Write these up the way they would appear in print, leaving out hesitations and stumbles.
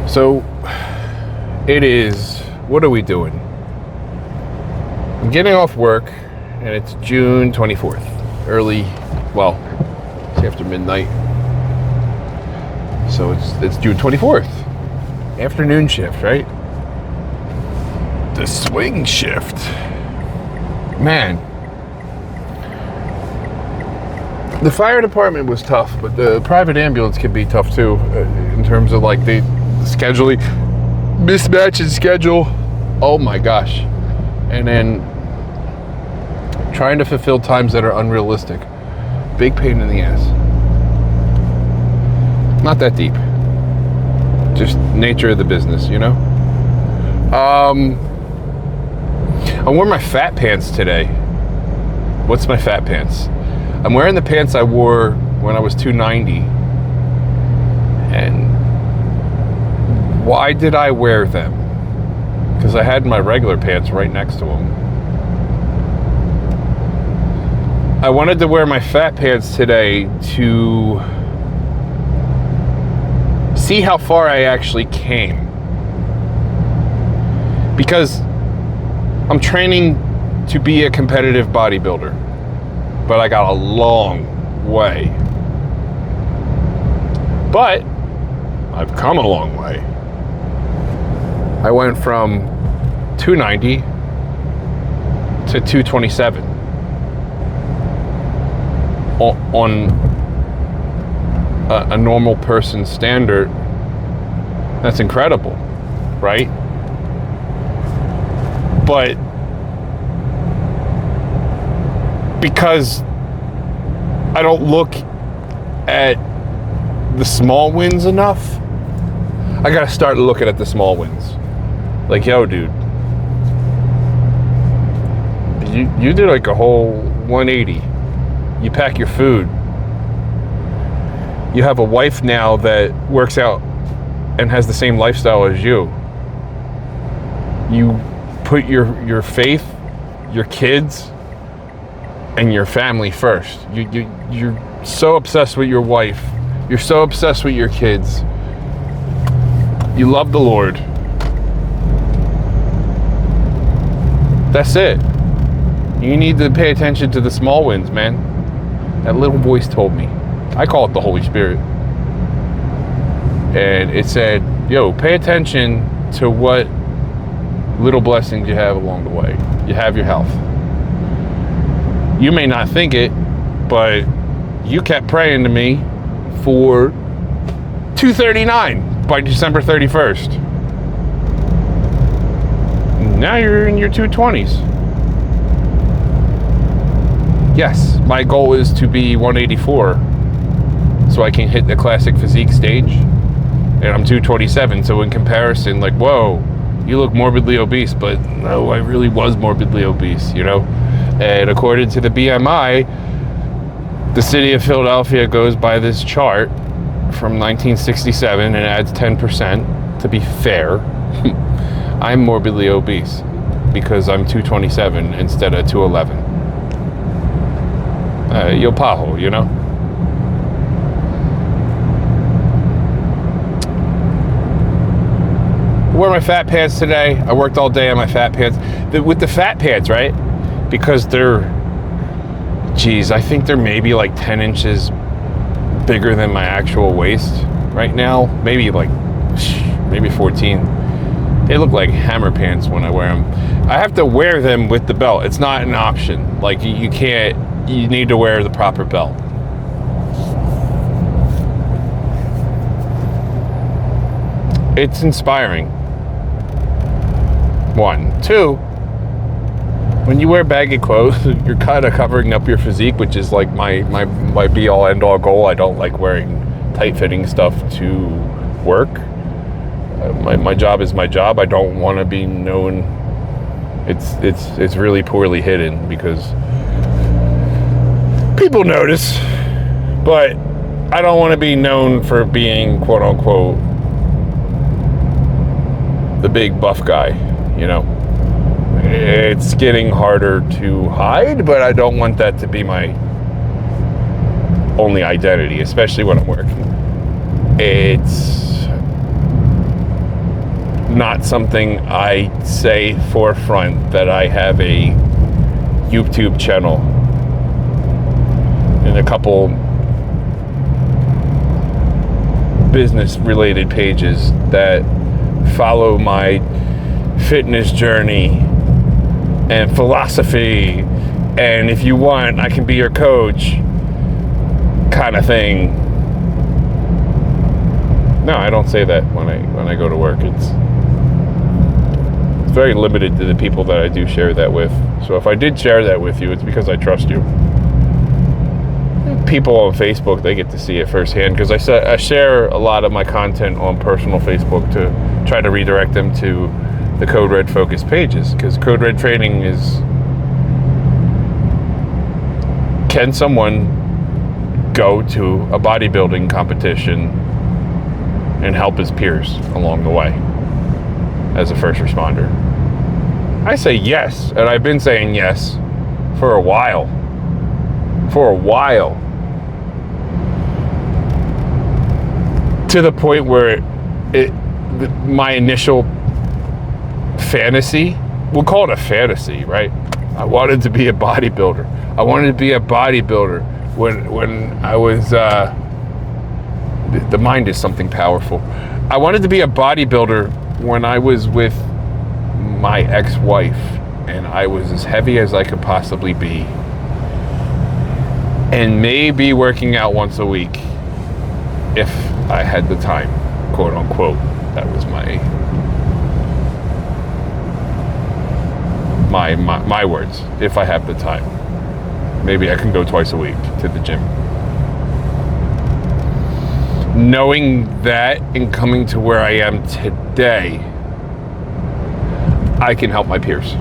So it is, what are we doing? I'm getting off work and it's June 24th. Early, well, it's after midnight. So it's June 24th. Afternoon shift, right? The swing shift. Man. The fire department was tough, but the private ambulance can be tough too, in terms of like the scheduling, mismatch in schedule. Oh my gosh. And then trying to fulfill times that are unrealistic. Big pain in the ass. Not that deep. Just nature of the business, you know? I'm wearing my fat pants today. What's my fat pants? I'm wearing the pants I wore when I was 290. And why did I wear them? Because I had my regular pants right next to them. I wanted to wear my fat pants today to see how far I actually came. Because I'm training to be a competitive bodybuilder, but I got a long way. But I've come a long way. I went from 290 to 227 on a normal person's standard. That's incredible, right? But because I don't look at the small wins enough, I gotta start looking at the small wins. Like, yo, dude, you did like a whole 180. You pack your food. You have a wife now that works out and has the same lifestyle as you. You put your faith, your kids, and your family first. You're so obsessed with your wife. You're so obsessed with your kids. You love the Lord. That's it. You need to pay attention to the small wins, man. That little voice told me. I call it the Holy Spirit. And it said, yo, pay attention to what little blessings you have along the way. You have your health. You may not think it, but you kept praying to me for 239 by December 31st. Now you're in your 220s. Yes, my goal is to be 184 so I can hit the classic physique stage. And I'm 227, so in comparison, like, whoa, you look morbidly obese, but no, I really was morbidly obese, you know? And according to the BMI, the city of Philadelphia goes by this chart from 1967 and adds 10%. To be fair, I'm morbidly obese because I'm 227 instead of 211. Yo pajo, you know? I wore my fat pants today. I worked all day on my fat pants. With the fat pants, right? Because they're, geez, I think they're maybe like 10 inches bigger than my actual waist right now. Maybe 14. They look like hammer pants when I wear them. I have to wear them with the belt. It's not an option. Like, you can't, you need to wear the proper belt. It's inspiring. 1. 2, when you wear baggy clothes, you're kind of covering up your physique, which is like my be-all, end-all goal. I don't like wearing tight-fitting stuff to work. My job is my job. I don't want to be known. It's really poorly hidden because people notice, but I don't want to be known for being, quote-unquote, the big buff guy, you know? It's getting harder to hide, but I don't want that to be my only identity, especially when I'm working. not something I say forefront that I have a YouTube channel and a couple business related pages that follow my fitness journey and philosophy, and if you want, I can be your coach kind of thing. No, I don't say that when I go to work. It's very limited to the people that I do share that with. So if I did share that with you, it's because I trust you. People on Facebook, they get to see it firsthand, because I share a lot of my content on personal Facebook to try to redirect them to the Code Red Focus pages, because Code Red training is, can someone go to a bodybuilding competition and help his peers along the way as a first responder? I say yes, and I've been saying yes for a while. To the point where my initial fantasy, we'll call it a fantasy, right? I wanted to be a bodybuilder. When I was, the mind is something powerful. I wanted to be a bodybuilder when I was with my ex-wife, and I was as heavy as I could possibly be, and maybe working out once a week if I had the time, quote unquote. That was my words. If I have the time, maybe I can go twice a week to the gym. Knowing that and coming to where I am today, I can help my peers,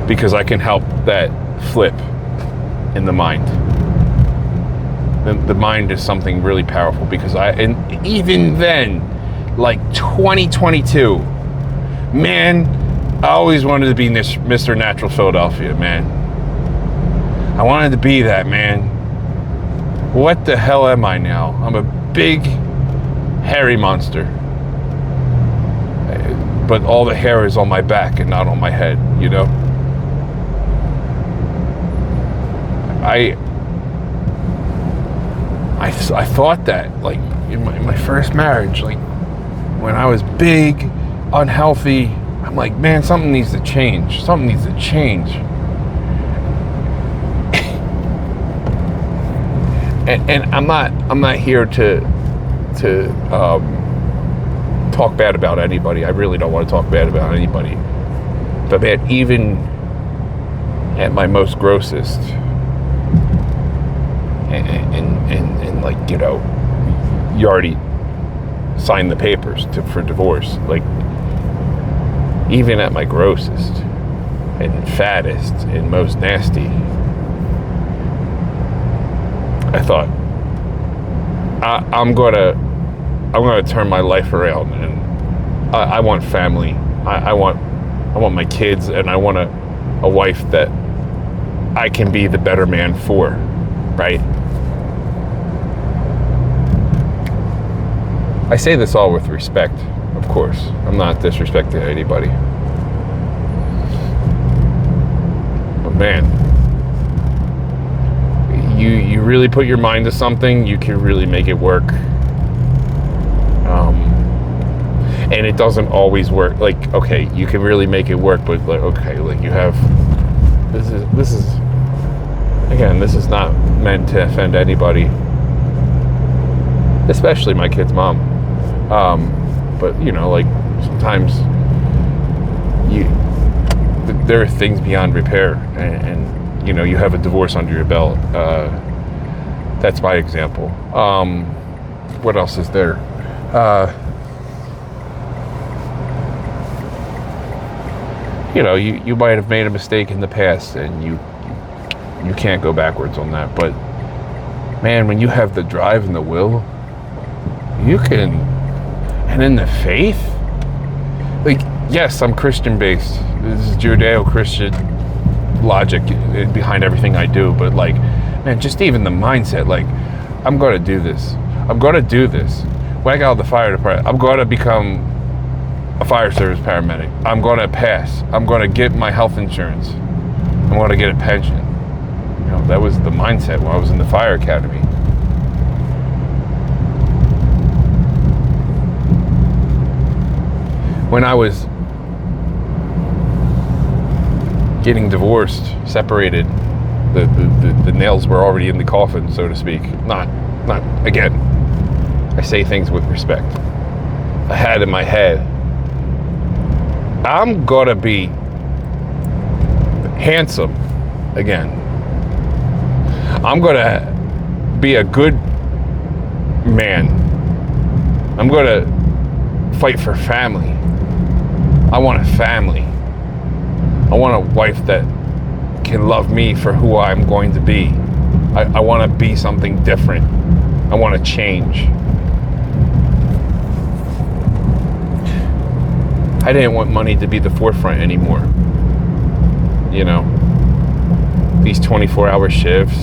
because I can help that flip in the mind. The mind is something really powerful, because and even then, like 2022, man, I always wanted to be Mr. Natural Philadelphia, man. I wanted to be that, man. What the hell am I now? I'm a big, hairy monster. But all the hair is on my back and not on my head, you know? I thought that, like, in my first marriage, like, when I was big, unhealthy, I'm like, man, something needs to change. Something needs to change. And I'm not here to talk bad about anybody. I really don't want to talk bad about anybody. But man, even at my most grossest, and like, you know, you already signed the papers for divorce. Like, even at my grossest and fattest and most nasty, I thought, I'm gonna turn my life around, and I want family. I want my kids, and I want a wife that I can be the better man for, right? I say this all with respect, of course. I'm not disrespecting anybody. But man, you really put your mind to something, you can really make it work. And it doesn't always work. Like, okay, you can really make it work, but like, okay, like you have, this is again, this is not meant to offend anybody, especially my kid's mom. But you know, like, sometimes there are things beyond repair, and you know, you have a divorce under your belt. That's my example. What else is there? You know, you might have made a mistake in the past, and you can't go backwards on that. But man, when you have the drive and the will, you can. And in the faith, like, yes, I'm Christian based. This is Judeo-Christian logic behind everything I do. But like, man, just even the mindset, like, I'm going to do this. I'm going to do this. When I got out of the fire department, I'm going to become a fire service paramedic. I'm going to pass. I'm going to get my health insurance. I'm going to get a pension. You know, that was the mindset when I was in the fire academy. When I was getting divorced, separated, the nails were already in the coffin, so to speak. Not again, I say things with respect. I had in my head, I'm gonna be handsome again. I'm gonna be a good man. I'm gonna fight for family. I want a family. I want a wife that can love me for who I'm going to be. I want to be something different. I want to change. I didn't want money to be the forefront anymore. You know, these 24-hour shifts,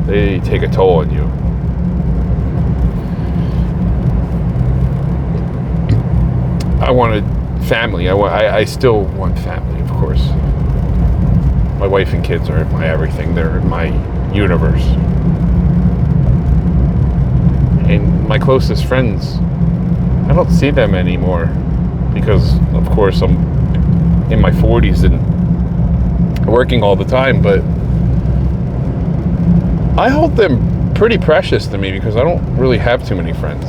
they take a toll on you. I wanted family. I still want family, of course. My wife and kids are my everything. They're my universe. And my closest friends, I don't see them anymore because, of course, I'm in my 40s and working all the time, but I hold them pretty precious to me because I don't really have too many friends.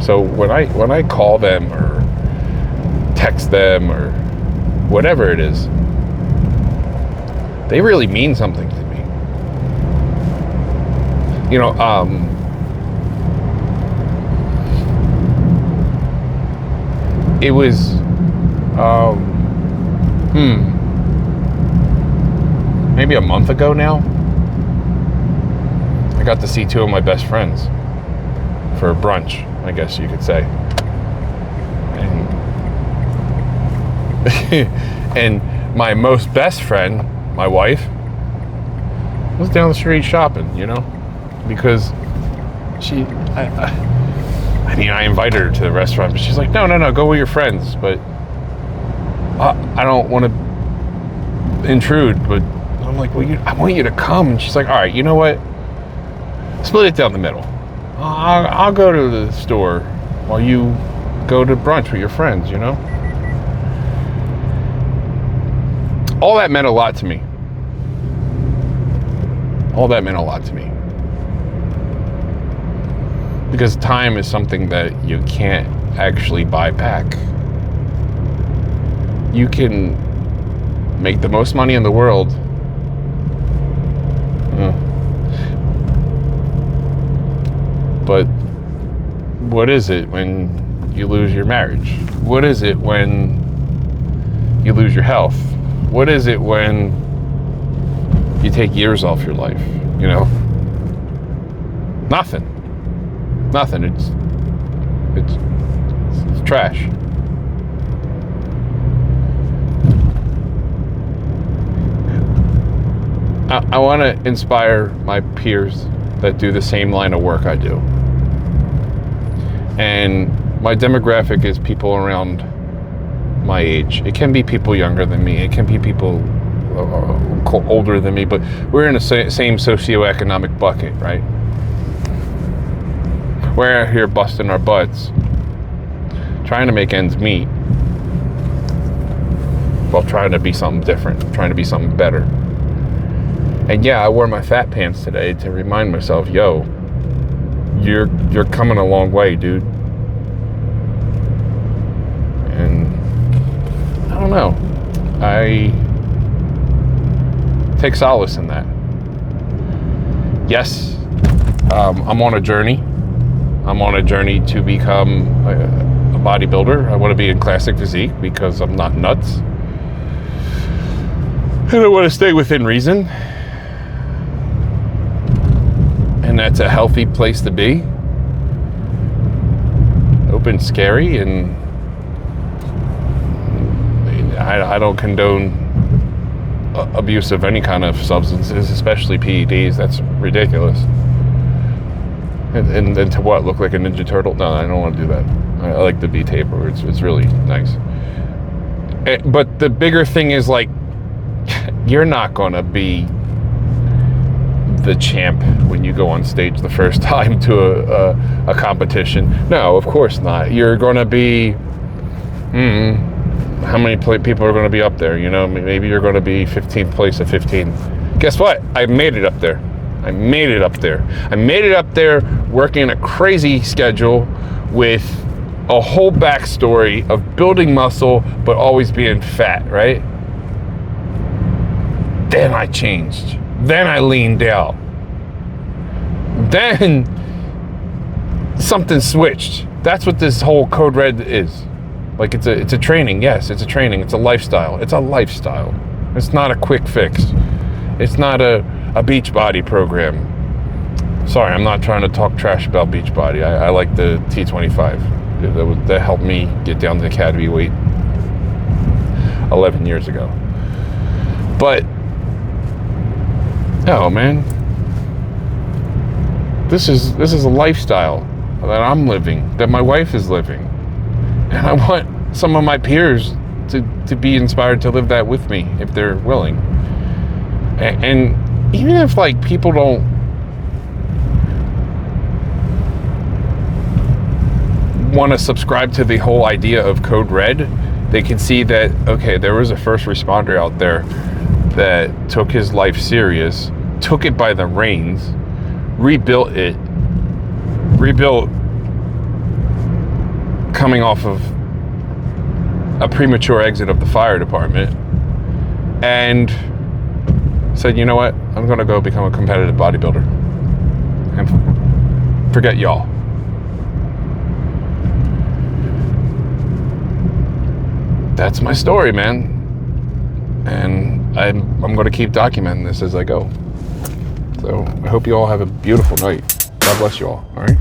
So when I call them or text them or whatever it is, they really mean something to me. You know, it was, maybe a month ago now, I got to see two of my best friends for brunch, I guess you could say. And my most best friend, my wife, was down the street shopping, you know, because I invited her to the restaurant, but she's like, no, go with your friends. But I don't want to intrude, but I'm like, well, I want you to come. And she's like, all right, you know what? Split it down the middle. I'll go to the store while you go to brunch with your friends, you know? All that meant a lot to me. All that meant a lot to me. Because time is something that you can't actually buy back. You can make the most money in the world. But what is it when you lose your marriage? What is it when you lose your health? What is it when you take years off your life? You know? Nothing. It's trash. I want to inspire my peers that do the same line of work I do. And my demographic is people around my age. It can be people younger than me. It can be people older than me, but we're in the same socioeconomic bucket, right? We're out here busting our butts, trying to make ends meet, while trying to be something different, trying to be something better. And yeah, I wore my fat pants today to remind myself, yo, you're coming a long way, dude. And I don't know. I take solace in that. Yes, I'm on a journey. I'm on a journey to become a bodybuilder. I want to be in classic physique because I'm not nuts. And I want to stay within reason. And that's a healthy place to be. Open, scary, and I don't condone abuse of any kind of substances, especially PEDs. That's ridiculous. And to what? Look like a Ninja Turtle? No, I don't want to do that. I like the V-taper. It's really nice. But the bigger thing is, like, you're not going to be the champ when you go on stage the first time to a competition. No, of course not. You're going to be... how many people are going to be up there? You know, maybe you're going to be 15th place of 15. Guess what? I made it up there. I made it up there. I made it up there working a crazy schedule with a whole backstory of building muscle but always being fat, right? Then I changed. Then I leaned out. Then something switched. That's what this whole Code Red is. Like, it's a training. Yes, it's a training. It's a lifestyle. It's a lifestyle. It's not a quick fix. It's not a Beachbody program. Sorry, I'm not trying to talk trash about Beachbody. I like the T25. That helped me get down to academy weight 11 years ago. But, no, man. This is a lifestyle that I'm living, that my wife is living. And I want some of my peers to be inspired to live that with me if they're willing. And even if, like, people don't want to subscribe to the whole idea of Code Red, they can see that, okay, there was a first responder out there that took his life serious, took it by the reins, rebuilt coming off of a premature exit of the fire department, and said, you know what, I'm going to go become a competitive bodybuilder and forget y'all. That's my story, man. And I'm going to keep documenting this as I go. So I hope you all have a beautiful night. God bless you all right?